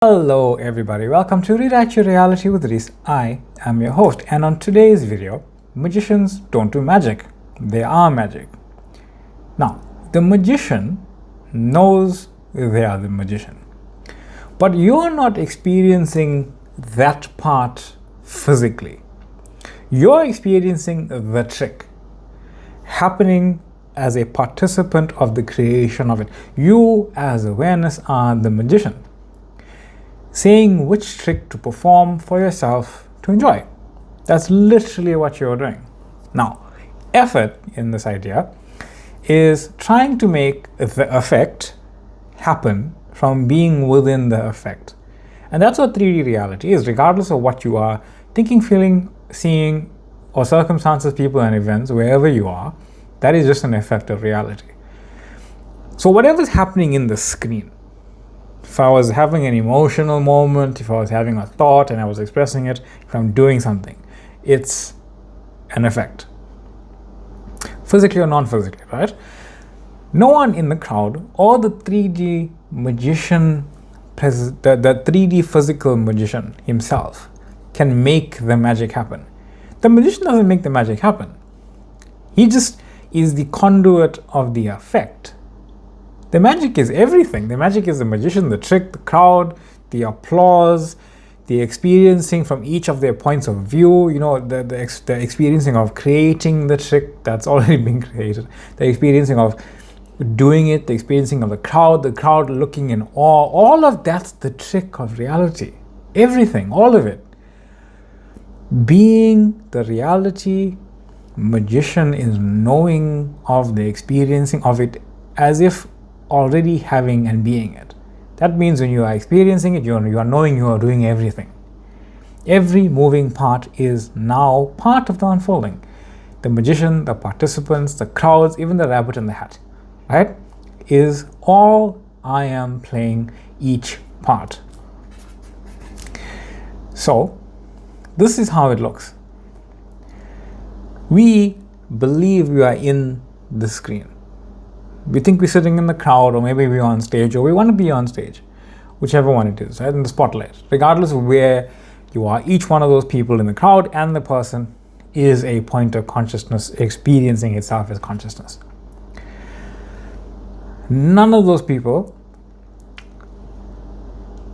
Hello everybody, welcome to Rewrite Your Reality with Reese. I am your host, and on today's video, magicians don't do magic, they are magic. Now, the magician knows they are the magician, but you're not experiencing that part physically. You're experiencing the trick happening as a participant of the creation of it. You as awareness are the magician, saying which trick to perform for yourself to enjoy. That's literally what you're doing. Now, effort in this idea is trying to make the effect happen from being within the effect. And that's what 3D reality is, regardless of what you are thinking, feeling, seeing, or circumstances, people, and events, wherever you are, that is just an effect of reality. So whatever's happening in the screen, if I was having an emotional moment, if I was having a thought and I was expressing it, if I'm doing something, it's an effect. Physically or non-physically, right? No one in the crowd or the 3D magician, the 3D physical magician himself can make the magic happen. The magician doesn't make the magic happen. He just is the conduit of the effect. The magic is everything. The magic is the magician, the trick, the crowd, the applause, the experiencing from each of their points of view, the experiencing of creating the trick that's already been created, the experiencing of doing it, the experiencing of the crowd looking in awe. All of that's the trick of reality. Everything, all of it. Being the reality magician is knowing of the experiencing of it as if already having and being it. That means when you are experiencing it, you are knowing you are doing everything. Every moving part is now part of the unfolding. The magician, the participants, the crowds, even the rabbit in the hat, right, is all I am playing each part. So this is how it looks. We believe we are in the screen. We think we're sitting in the crowd, or maybe we're on stage, or we want to be on stage, whichever one it is, right, in the spotlight. Regardless of where you are, each one of those people in the crowd and the person is a point of consciousness experiencing itself as consciousness. None of those people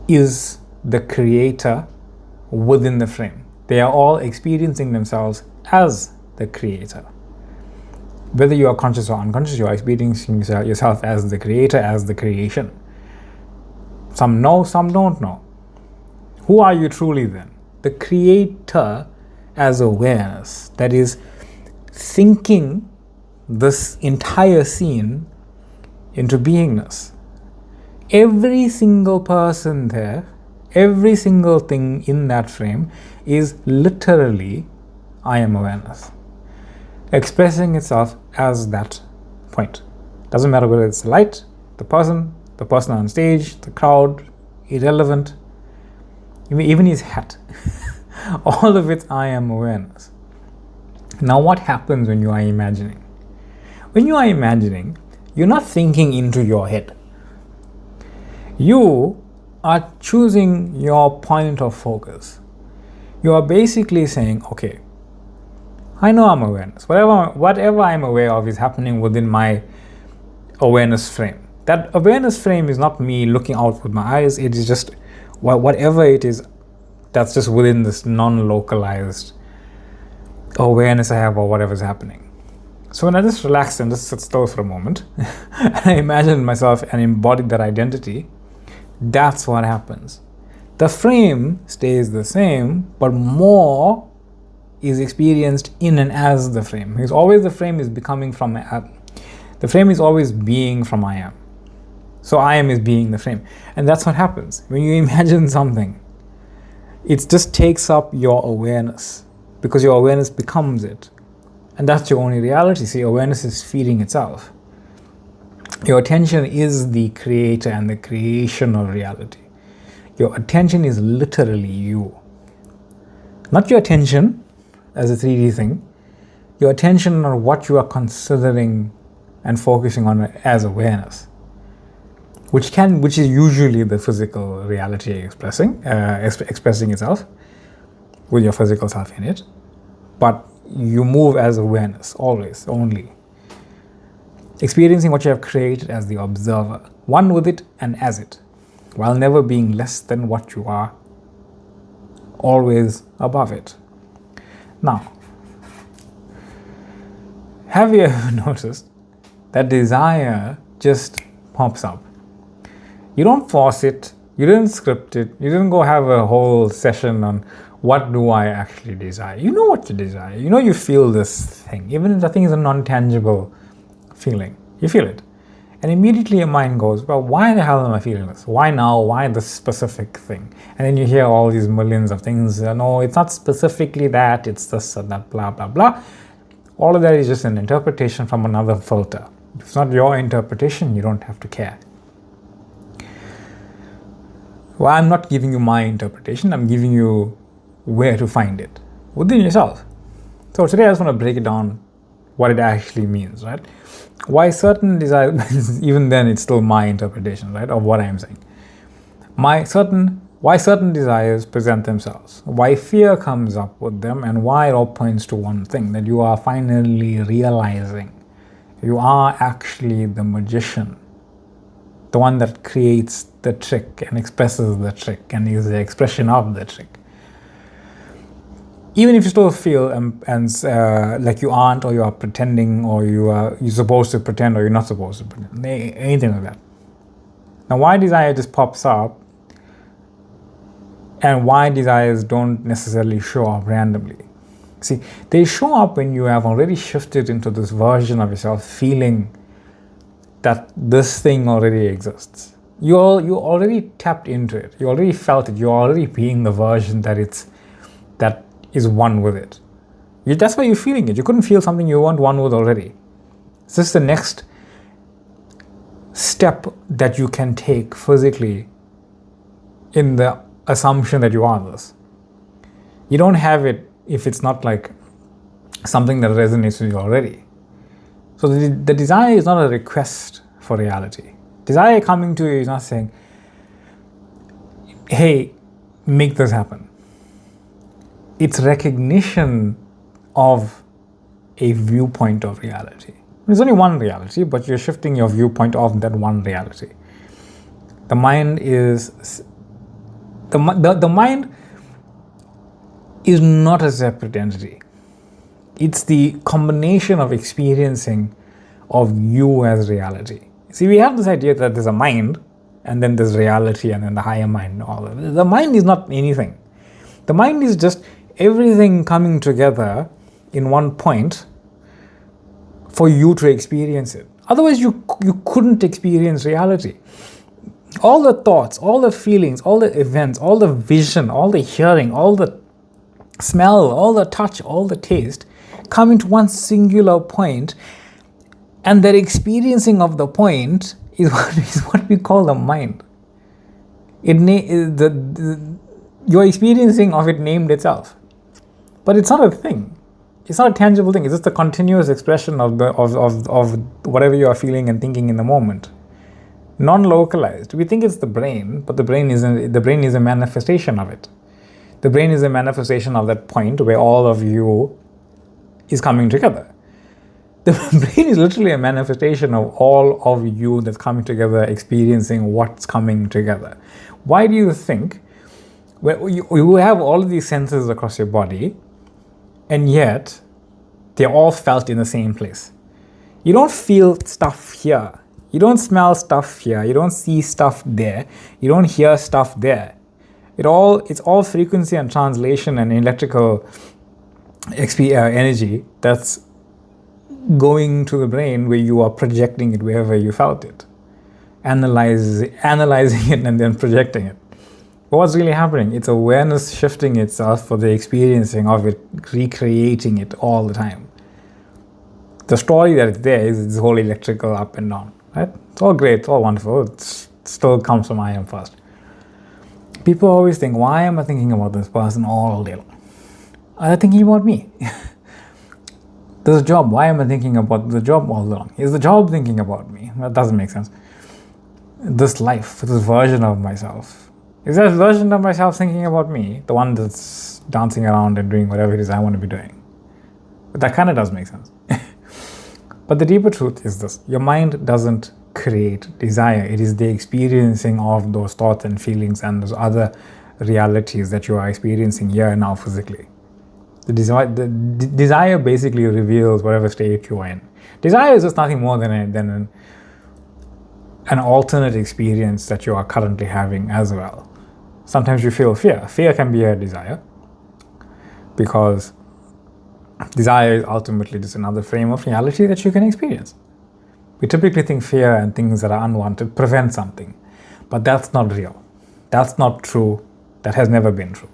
is the creator within the frame. They are all experiencing themselves as the creator. Whether you are conscious or unconscious, you are experiencing yourself as the creator, as the creation. Some know, some don't know. Who are you truly then? The creator as awareness, that is thinking this entire scene into beingness. Every single person there, every single thing in that frame is literally I am awareness, expressing itself as that point. Doesn't matter whether it's the light, the person on stage, the crowd, irrelevant, even his hat. All of it I am awareness. Now what happens when you are imagining? When you are imagining, you're not thinking into your head. You are choosing your point of focus. You are basically saying, okay, I know I'm awareness. Whatever I'm aware of is happening within my awareness frame. That awareness frame is not me looking out with my eyes. It is just whatever it is that's just within this non-localized awareness I have of whatever's happening. So when I just relax and just sit still for a moment, and I imagine myself and embody that identity, that's what happens. The frame stays the same, but more is experienced in and as the frame. Because always the frame is becoming from the frame is always being from I am. So I am is being the frame. And that's what happens. When you imagine something, it just takes up your awareness because your awareness becomes it. And that's your only reality. See, awareness is feeding itself. Your attention is the creator and the creation of reality. Your attention is literally you. Not your attention as a 3D thing, your attention on what you are considering and focusing on as awareness. which is usually the physical reality expressing itself with your physical self in it, but you move as awareness, always, only. Experiencing what you have created as the observer, one with it and as it, while never being less than what you are, always above it. Now, have you ever noticed that desire just pops up? You don't force it, you didn't script it, you didn't go have a whole session on what do I actually desire. You know what you desire. You know you feel this thing, even if the thing is a non-tangible feeling. You feel it. And immediately your mind goes, well, why the hell am I feeling this? Why now? Why this specific thing? And then you hear all these millions of things. No, it's not specifically that, it's this and that, blah, blah, blah. All of that is just an interpretation from another filter. If it's not your interpretation, you don't have to care. Well, I'm not giving you my interpretation. I'm giving you where to find it within yourself. So today I just want to break it down, what it actually means, right? Why certain desires, even then it's still my interpretation, right, of what I'm saying. Why certain desires present themselves, why fear comes up with them, and why it all points to one thing, that you are finally realizing you are actually the magician, the one that creates the trick and expresses the trick and is the expression of the trick. Even if you still feel like you aren't, or you are pretending, or you're supposed to pretend, or you're not supposed to pretend, anything like that. Now, why desire just pops up, and why desires don't necessarily show up randomly. See, they show up when you have already shifted into this version of yourself, feeling that this thing already exists. You already tapped into it. You already felt it. You're already being the version that is one with it. That's why you're feeling it. You couldn't feel something you weren't one with already. It's just the next step that you can take physically in the assumption that you are this. You don't have it if it's not like something that resonates with you already. So the desire is not a request for reality. Desire coming to you is not saying, hey, make this happen. It's recognition of a viewpoint of reality. There's only one reality, but you're shifting your viewpoint of that one reality. The mind is the mind is not a separate entity. It's the combination of experiencing of you as reality. See, we have this idea that there's a mind, and then there's reality, and then the higher mind and all that. The mind is not anything. The mind is just everything coming together in one point for you to experience it. Otherwise, you couldn't experience reality. All the thoughts, all the feelings, all the events, all the vision, all the hearing, all the smell, all the touch, all the taste come into one singular point, and that experiencing of the point is what we call the mind. Your experiencing of it named itself. But it's not a thing. It's not a tangible thing. It's just a continuous expression of whatever you are feeling and thinking in the moment. Non-localized. We think it's the brain, but the brain is a manifestation of it. The brain is a manifestation of that point where all of you is coming together. The brain is literally a manifestation of all of you that's coming together, experiencing what's coming together. Why do you think you have all of these senses across your body, and yet they're all felt in the same place? You don't feel stuff here. You don't smell stuff here. You don't see stuff there. You don't hear stuff there. It's all frequency and translation and electrical energy that's going to the brain, where you are projecting it wherever you felt it, analyzing it and then projecting it. But what's really happening? It's awareness shifting itself for the experiencing of it, recreating it all the time. The story that it's there is this whole electrical up and down, right? It's all great, it's all wonderful. It still comes from I am first. People always think, why am I thinking about this person all day long? Are they thinking about me? There's a job. Why am I thinking about the job all day long? Is the job thinking about me? That doesn't make sense. this life, this version of myself? Is that version of myself thinking about me, the one that's dancing around and doing whatever it is I want to be doing? But that kind of does make sense. But the deeper truth is this: your mind doesn't create desire. It is the experiencing of those thoughts and feelings and those other realities that you are experiencing here and now physically. The desire basically reveals whatever state you are in. Desire is just nothing more than an alternate experience that you are currently having as well. Sometimes you feel fear. Fear can be a desire, because desire is ultimately just another frame of reality that you can experience. We typically think fear and things that are unwanted prevent something, but that's not real. That's not true. That has never been true.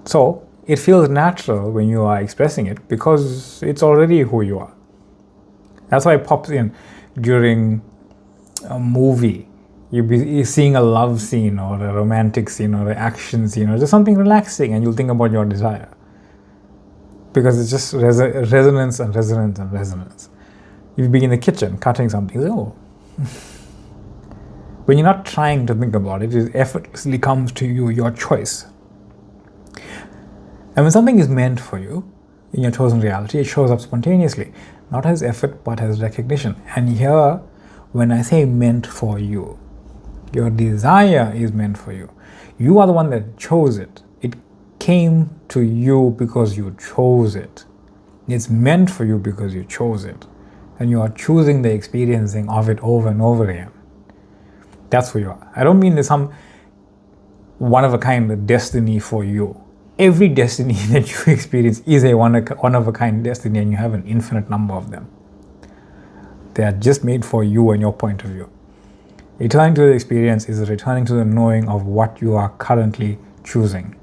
So it feels natural when you are expressing it because it's already who you are. That's why it pops in during a movie. You're seeing a love scene or a romantic scene or an action scene or just something relaxing, and you'll think about your desire. Because it's just resonance and resonance and resonance. You'll be in the kitchen cutting something. Oh. When you're not trying to think about it, it effortlessly comes to you, your choice. And when something is meant for you, in your chosen reality, it shows up spontaneously. Not as effort, but as recognition. And here, when I say meant for you, your desire is meant for you. You are the one that chose it. It came to you because you chose it. It's meant for you because you chose it. And you are choosing the experiencing of it over and over again. That's who you are. I don't mean there's some one-of-a-kind destiny for you. Every destiny that you experience is a one-of-a-kind destiny, and you have an infinite number of them. They are just made for you and your point of view. Returning to the experience is returning to the knowing of what you are currently choosing.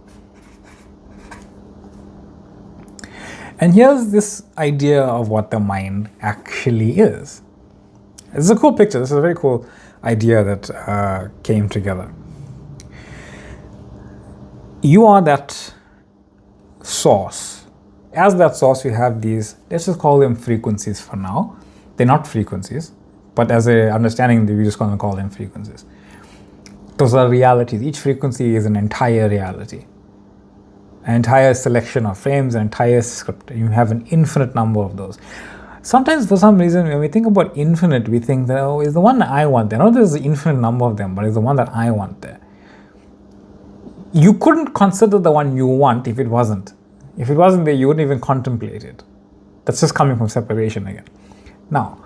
And here's this idea of what the mind actually is. This is a cool picture. This is a very cool idea that came together. You are that source. As that source, you have these, let's just call them frequencies for now. They're not frequencies, but as a understanding, we're just going to call them frequencies. Those are realities. Each frequency is an entire reality. An entire selection of frames, an entire script. You have an infinite number of those. Sometimes, for some reason, when we think about infinite, we think that, oh, it's the one that I want there. Not there's an infinite number of them, but it's the one that I want there. You couldn't consider the one you want if it wasn't. If it wasn't there, you wouldn't even contemplate it. That's just coming from separation again. Now,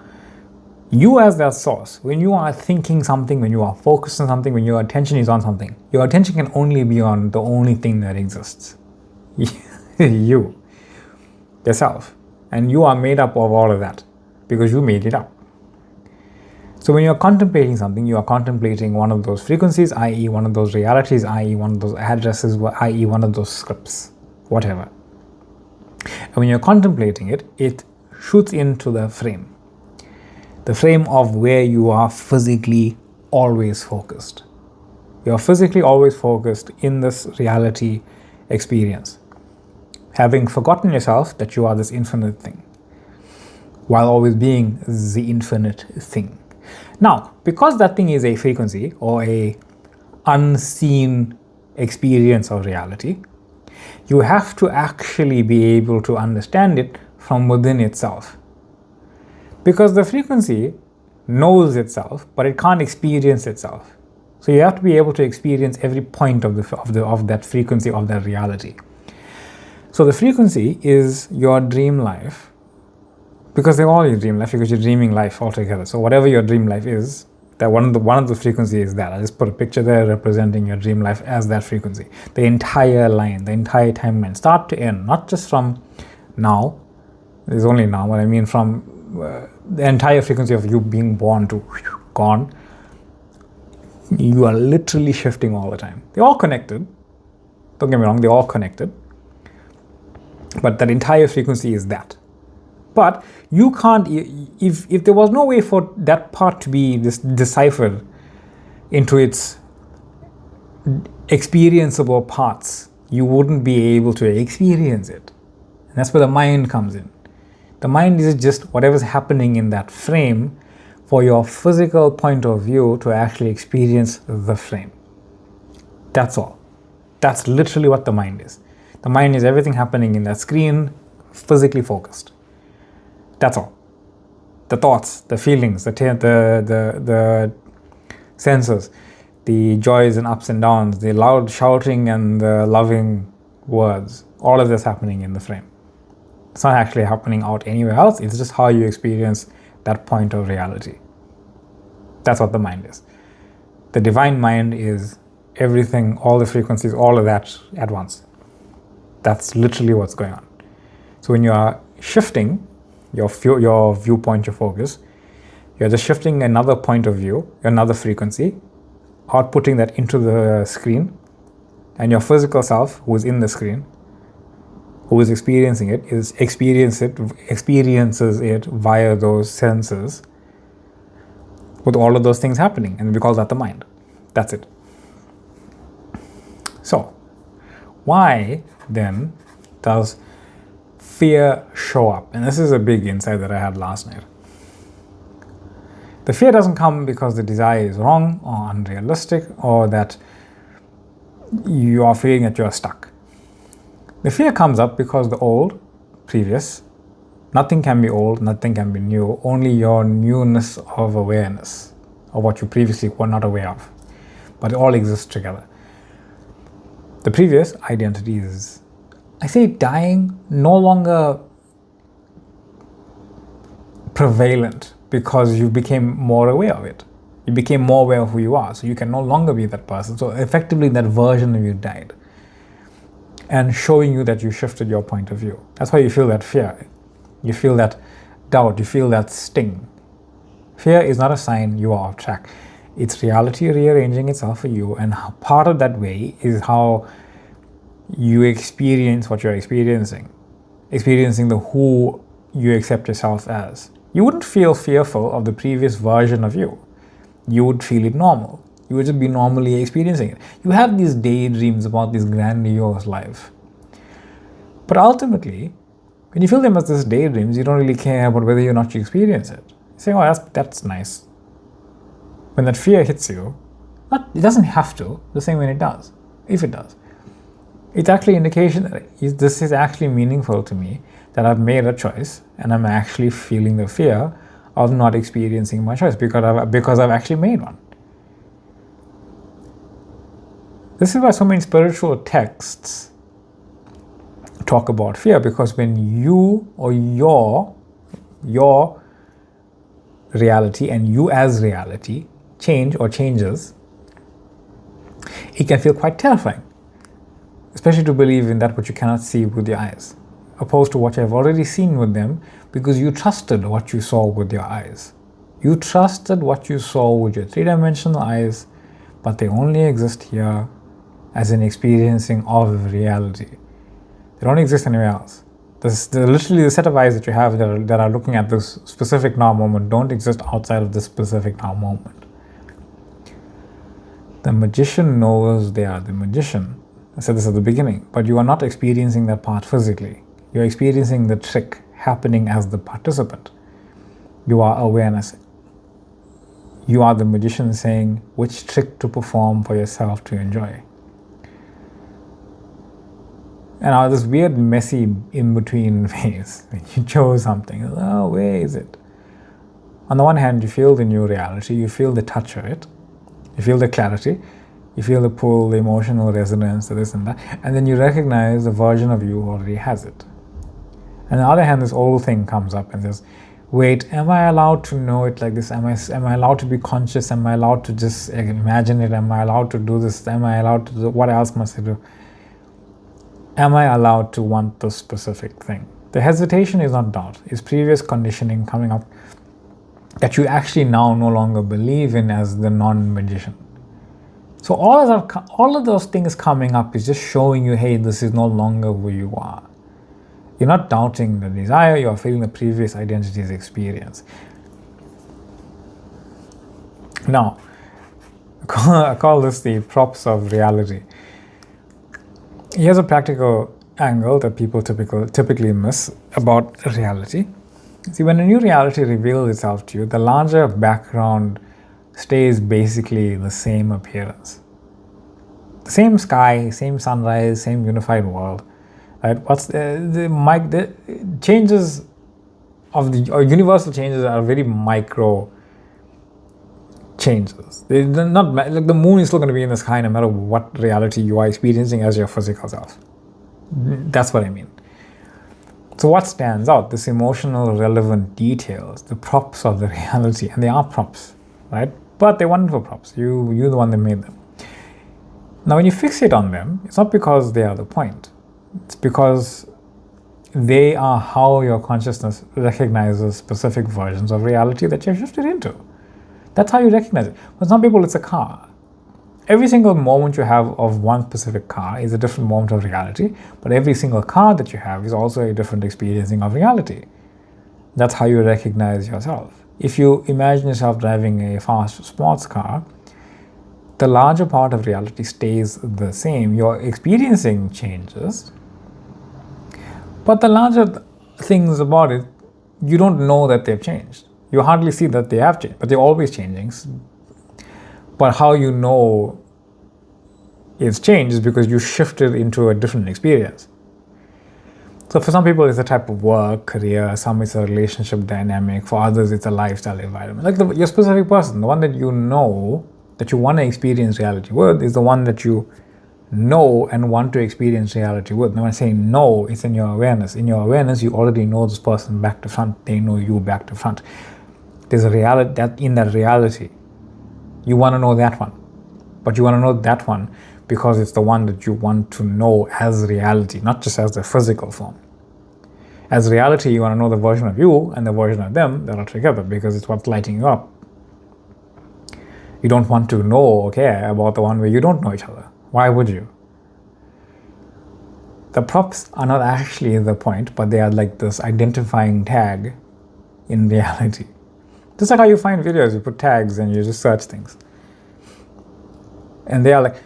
you as that source, when you are thinking something, when you are focused on something, when your attention is on something, your attention can only be on the only thing that exists. You, yourself. And you are made up of all of that because you made it up. So when you're contemplating something, you are contemplating one of those frequencies, i.e. one of those realities, i.e. one of those addresses, i.e. one of those scripts, whatever. And when you're contemplating it, it shoots into the frame of where you are physically always focused. You're physically always focused in this reality experience, having forgotten yourself that you are this infinite thing, while always being the infinite thing. Now, because that thing is a frequency or a unseen experience of reality, you have to actually be able to understand it from within itself. Because the frequency knows itself, but it can't experience itself. So you have to be able to experience every point of that frequency, of that reality. So the frequency is your dream life, because they're all your dream life, because you're dreaming life altogether. So whatever your dream life is, that one of the frequencies is that. I just put a picture there representing your dream life as that frequency. The entire line, the entire timeline, start to end, not just from now. It's only now, but I mean from the entire frequency of you being born to gone. You are literally shifting all the time. They're all connected. Don't get me wrong, they're all connected. But that entire frequency is that. But you can't, if there was no way for that part to be deciphered into its experienceable parts, you wouldn't be able to experience it. And that's where the mind comes in. The mind is just whatever's happening in that frame for your physical point of view to actually experience the frame. That's all. That's literally what the mind is. The mind is everything happening in that screen, physically focused. That's all. The thoughts, the feelings, the senses, the joys and ups and downs, the loud shouting and the loving words, all of this happening in the frame. It's not actually happening out anywhere else. It's just how you experience that point of reality. That's what the mind is. The divine mind is everything, all the frequencies, all of that at once. That's literally what's going on. So when you are shifting your viewpoint, your focus, you're just shifting another point of view, another frequency, outputting that into the screen, and your physical self, who is in the screen, who is experiencing it, experiences it via those senses, with all of those things happening, and we call that the mind. That's it. So, why then does fear show up? And this is a big insight that I had last night. The fear doesn't come because the desire is wrong or unrealistic, or that you are feeling that you are stuck. The fear comes up because the old, previous, nothing can be old, nothing can be new, only your newness of awareness of what you previously were not aware of. But it all exists together. The previous identity is, I say, dying, no longer prevalent because you became more aware of it. You became more aware of who you are, so you can no longer be that person. So effectively that version of you died, and showing you that you shifted your point of view. That's why you feel that fear. You feel that doubt. You feel that sting. Fear is not a sign you are off track. It's reality rearranging itself for you, and part of that way is how you experience what you're experiencing the who you accept yourself as. You wouldn't feel fearful of the previous version of you. You would feel it normal. You would just be normally experiencing it. You have these daydreams about this grandiose life. But ultimately, when you feel them as these daydreams, you don't really care about whether or not you experience it. You say, oh, that's nice. When that fear hits you, it doesn't have to, the same way it does, if it does. It's actually an indication that this is actually meaningful to me, that I've made a choice and I'm actually feeling the fear of not experiencing my choice because I've actually made one. This is why so many spiritual texts talk about fear, because when you or your reality and you as reality change or changes, it can feel quite terrifying, especially to believe in that which you cannot see with your eyes, opposed to what you have already seen with them, because you trusted what you saw with your eyes. You trusted what you saw with your three-dimensional eyes, but they only exist here as an experiencing of reality. They don't exist anywhere else. Literally the set of eyes that you have that are looking at this specific now moment don't exist outside of this specific now moment. The magician knows they are the magician. I said this at the beginning, but you are not experiencing that part physically. You're experiencing the trick happening as the participant. You are awareness. You are the magician saying which trick to perform for yourself to enjoy. And now this weird, messy, in-between phase, when you chose something, oh, where is it? On the one hand, you feel the new reality, you feel the touch of it, you feel the clarity, you feel the pull, the emotional resonance, this and that, and then you recognize the version of you who already has it. And on the other hand, this old thing comes up and says, wait, am I allowed to know it like this? Am I allowed to be conscious? Am I allowed to just imagine it? Am I allowed to do this? Am I allowed to do, what else must I do? Am I allowed to want this specific thing? The hesitation is not doubt. It's previous conditioning coming up that you actually now no longer believe in as the non-magician. So all of those things coming up is just showing you, hey, this is no longer who you are. You're not doubting the desire, you're feeling the previous identity's experience. Now, I call this the props of reality. Here's a practical angle that people typically miss about reality. See, when a new reality reveals itself to you, the larger background stays basically the same appearance. The same sky, same sunrise, same unified world. Right? What's the changes of the or universal changes are very micro changes. They're not like the moon is still going to be in the sky no matter what reality you are experiencing as your physical self. That's what I mean. So what stands out? This emotional relevant details, the props of the reality, and they are props, right? But they're wonderful props. You're the one that made them. Now, when you fixate on them, it's not because they are the point. It's because they are how your consciousness recognizes specific versions of reality that you're shifted into. That's how you recognize it. For some people, it's a car. Every single moment you have of one specific car is a different moment of reality, but every single car that you have is also a different experiencing of reality. That's how you recognize yourself. If you imagine yourself driving a fast sports car, the larger part of reality stays the same. Your experiencing changes, but the larger things about it, you don't know that they've changed. You hardly see that they have changed, but they're always changing. But how you know it's changed is because you shifted into a different experience. So for some people, it's a type of work, career. Some it's a relationship dynamic. For others, it's a lifestyle environment. Like your specific person, the one that you know that you want to experience reality with is the one that you know and want to experience reality with. Now, when I say know, it's in your awareness. In your awareness, you already know this person back to front. They know you back to front. There's a reality that in that reality, you want to know that one. But you want to know that one because it's the one that you want to know as reality, not just as the physical form. As reality, you want to know the version of you and the version of them that are together because it's what's lighting you up. You don't want to know or care about the one where you don't know each other. Why would you? The props are not actually the point, but they are like this identifying tag in reality. Just like how you find videos, you put tags and you just search things. And they are like,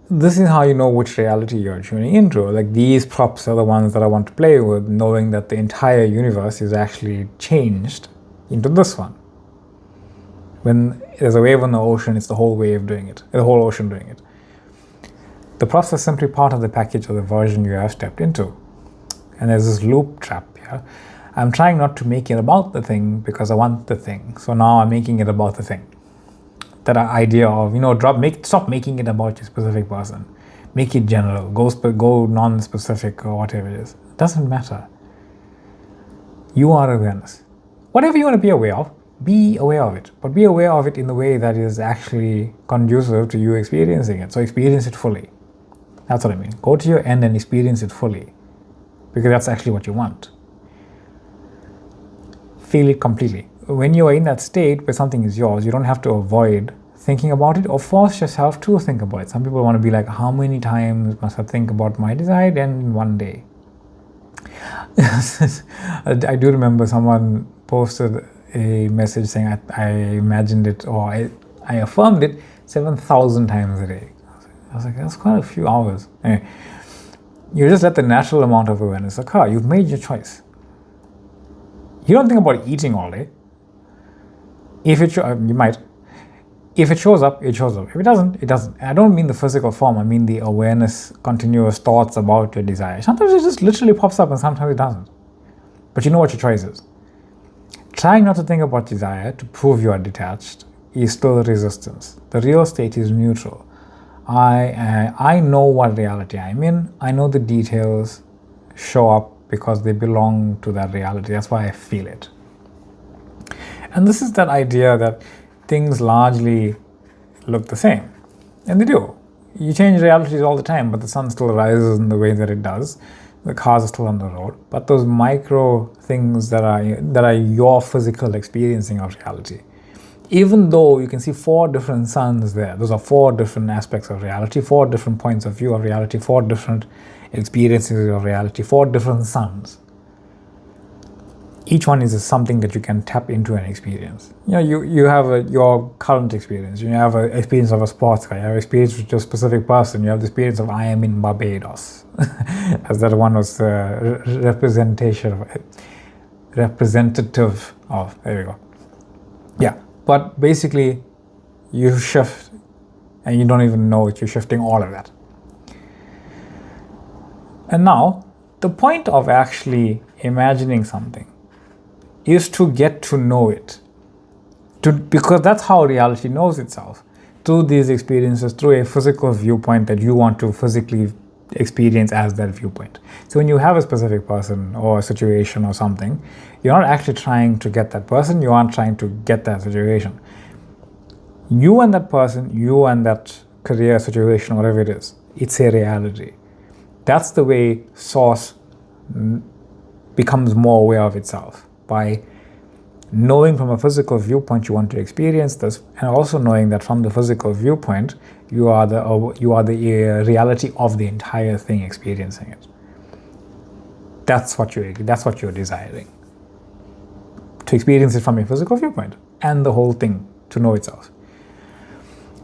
this is how you know which reality you're tuning into. Like these props are the ones that I want to play with, knowing that the entire universe is actually changed into this one. When there's a wave on the ocean, it's the whole wave doing it, the whole ocean doing it. The props are simply part of the package of the version you have stepped into. And there's this loop trap here. I'm trying not to make it about the thing because I want the thing. So now I'm making it about the thing. That idea of, stop making it about your specific person. Make it general. Go non-specific or whatever it is. It doesn't matter. You are awareness. Whatever you want to be aware of it. But be aware of it in the way that is actually conducive to you experiencing it. So experience it fully. That's what I mean. Go to your end and experience it fully. Because that's actually what you want. Feel it completely. When you are in that state where something is yours, you don't have to avoid thinking about it or force yourself to think about it. Some people want to be like, how many times must I think about my desire in one day? I do remember someone posted a message saying I imagined it or I affirmed it 7,000 times a day. I was like, that's quite a few hours. Anyway, you just let the natural amount of awareness occur. You've made your choice. You don't think about eating all day. If it you might. If it shows up, it shows up. If it doesn't, it doesn't. I don't mean the physical form. I mean the awareness, continuous thoughts about your desire. Sometimes it just literally pops up and sometimes it doesn't. But you know what your choice is. Trying not to think about desire to prove you are detached is still resistance. The real state is neutral. I know what reality I'm in. I know the details show up because they belong to that reality. That's why I feel it. And this is that idea that things largely look the same. And they do. You change realities all the time, but the sun still rises in the way that it does. The cars are still on the road. But those micro things that are your physical experiencing of reality. Even though you can see 4 different suns there, those are 4 different aspects of reality, 4 different points of view of reality, 4 different experiences of reality, 4 different suns. Each one is something that you can tap into and experience. You have your current experience. You have an experience of a sports car. You have an experience with your specific person. You have the experience of I am in Barbados, as that one was representation of it. representative of, there we go. Yeah, but basically you shift and you don't even know it, you're shifting all of that. And now, the point of actually imagining something is to get to know it, because that's how reality knows itself, through these experiences, through a physical viewpoint that you want to physically experience as that viewpoint. So when you have a specific person or a situation or something, you're not actually trying to get that person, you aren't trying to get that situation. You and that person, you and that career situation, whatever it is, it's a reality. That's the way Source becomes more aware of itself, by knowing from a physical viewpoint you want to experience this, and also knowing that from the physical viewpoint you are the reality of the entire thing experiencing it. That's what you're desiring, to experience it from a physical viewpoint and the whole thing to know itself.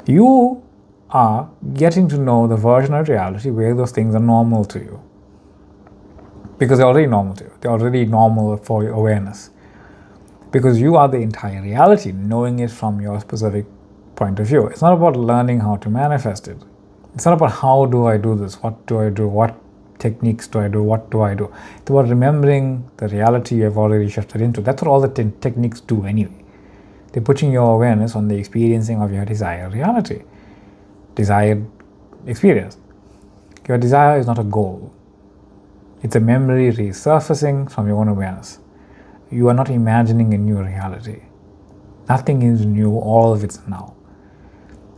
You are getting to know the version of reality where those things are normal to you, because they're already normal to you. They're already normal for your awareness, because you are the entire reality, knowing it from your specific point of view. It's not about learning how to manifest it. It's not about how do I do this, what do I do, what techniques do I do, what do I do. It's about remembering the reality you have already shifted into. That's what all the techniques do anyway. They're putting your awareness on the experiencing of your desired reality, desired experience. Your desire is not a goal. It's a memory resurfacing from your own awareness. You are not imagining a new reality. Nothing is new, all of it's now.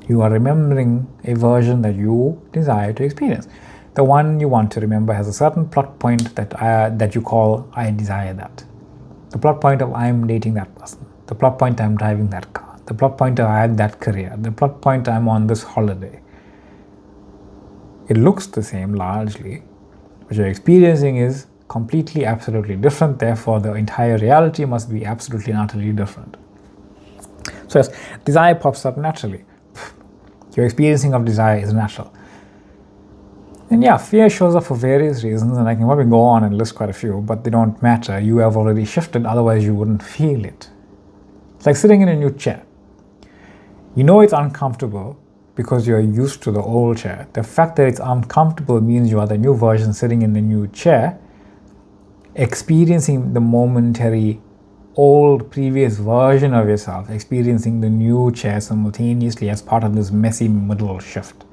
You are remembering a version that you desire to experience. The one you want to remember has a certain plot point that you call, I desire that. The plot point of I am dating that person. The plot point I'm driving that car. The plot point of I had that career. The plot point I'm on this holiday. It looks the same largely, but your experiencing is completely, absolutely different. Therefore, the entire reality must be absolutely and utterly different. So yes, desire pops up naturally. Your experiencing of desire is natural. And yeah, fear shows up for various reasons, and I can probably go on and list quite a few, but they don't matter. You have already shifted, otherwise you wouldn't feel it. It's like sitting in a new chair. You know it's uncomfortable because you're used to the old chair. The fact that it's uncomfortable means you are the new version sitting in the new chair, experiencing the momentary old previous version of yourself, experiencing the new chair simultaneously as part of this messy middle shift.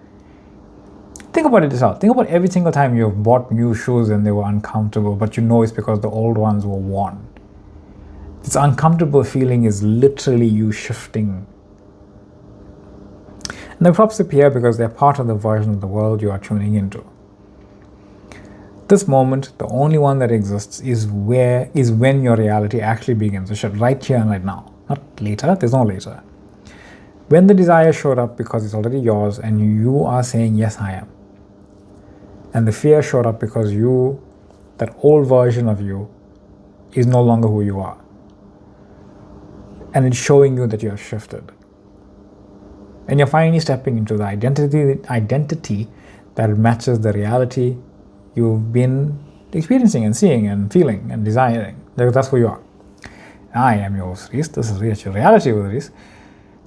Think about it yourself. Think about every single time you've bought new shoes and they were uncomfortable, but you know it's because the old ones were worn. This uncomfortable feeling is literally you shifting. And the props appear because they're part of the version of the world you are tuning into. This moment, the only one that exists, is when your reality actually begins to shift, right here and right now. Not later, there's no later. When the desire showed up because it's already yours and you are saying, yes, I am. And the fear showed up because that old version of you, is no longer who you are. And it's showing you that you have shifted. And you're finally stepping into the identity that matches the reality you've been experiencing and seeing and feeling and desiring. That's who you are. I am your host, Reese. This is Real Reality with Reese.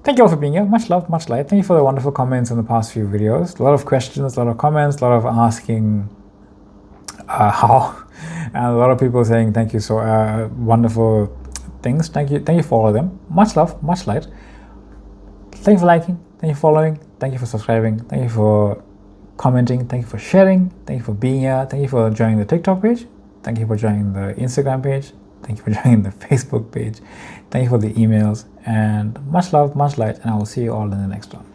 Thank you all for being here. Much love, much light. Thank you for the wonderful comments in the past few videos. A lot of questions, a lot of comments, a lot of asking how, and a lot of people saying thank you, so wonderful things. Thank you for all of them. Much love, much light. Thank you for liking, thank you for following, thank you for subscribing, thank you for commenting, thank you for sharing, thank you for being here, thank you for joining the TikTok page, thank you for joining the Instagram page, thank you for joining the Facebook page, thank you for the emails, and much love, much light, and I will see you all in the next one.